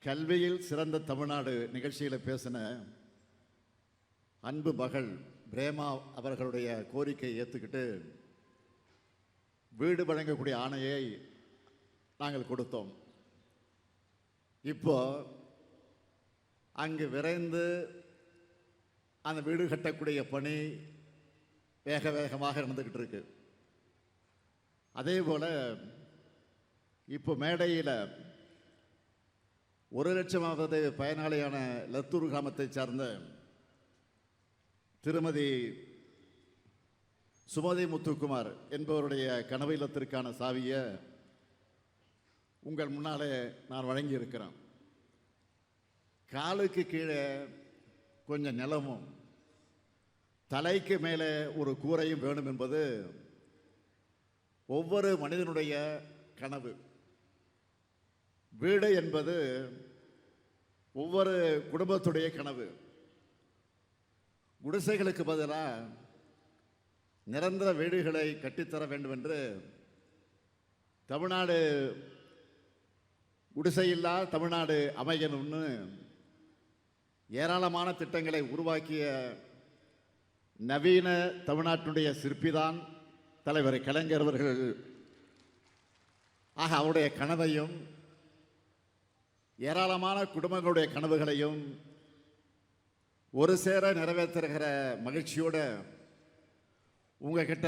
கல்வியில் சிறந்த தமிழ்நாடு நிகழ்ச்சியில் பேசின அன்பு மகள் பிரேமா அவர்களுடைய கோரிக்கையை ஏற்றுக்கிட்டு வீடு வழங்கக்கூடிய ஆணையை நாங்கள் கொடுத்தோம். இப்போ அங்கு விரைந்து அந்த வீடு கட்டக்கூடிய பணி வேக வேகமாக நடந்துக்கிட்டு இருக்கு. அதே போல இப்போ மேடையில் 1,00,000வது பயனாளியான லத்தூர் கிராமத்தை சார்ந்த திருமதி சுமதி முத்துக்குமார் என்பவருடைய கனவு இல்லத்திற்கான சாவியை உங்கள் முன்னாலே நான் வழங்கி இருக்கிறேன். காலுக்கு கீழே கொஞ்சம் நிலமும் தலைக்கு மேலே ஒரு கூரையும் வேணும் என்பது ஒவ்வொரு மனிதனுடைய கனவு. வீடு என்பது ஒவ்வொரு குடும்பத்துடைய கனவு. குடிசைகளுக்கு பதிலாக நிரந்தர வீடுகளை கட்டித்தர வேண்டும் என்று தமிழ்நாடு குடிசையில்லா தமிழ்நாடு அமையணும்னு ஏராளமான திட்டங்களை உருவாக்கிய நவீன தமிழ்நாட்டினுடைய சிற்பிதான் தலைவர் கலைஞர் அவர்கள். ஆக அவருடைய கனவையும் ஏராளமான குடும்பங்களுடைய கனவுகளையும் ஒரு சேர நிறைவேற்றுகிற மகிழ்ச்சியோட உங்ககிட்ட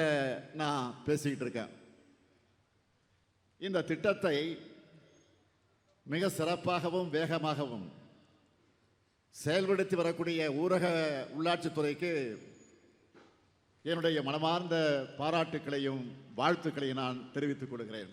நான் பேசிக்கிட்டு இருக்கேன். இந்த திட்டத்தை மிக சிறப்பாகவும் வேகமாகவும் செயல்படுத்தி வரக்கூடிய ஊரக உள்ளாட்சித்துறைக்கு என்னுடைய மனமார்ந்த பாராட்டுக்களையும் வாழ்த்துக்களையும் நான் தெரிவித்துக் கொள்கிறேன்.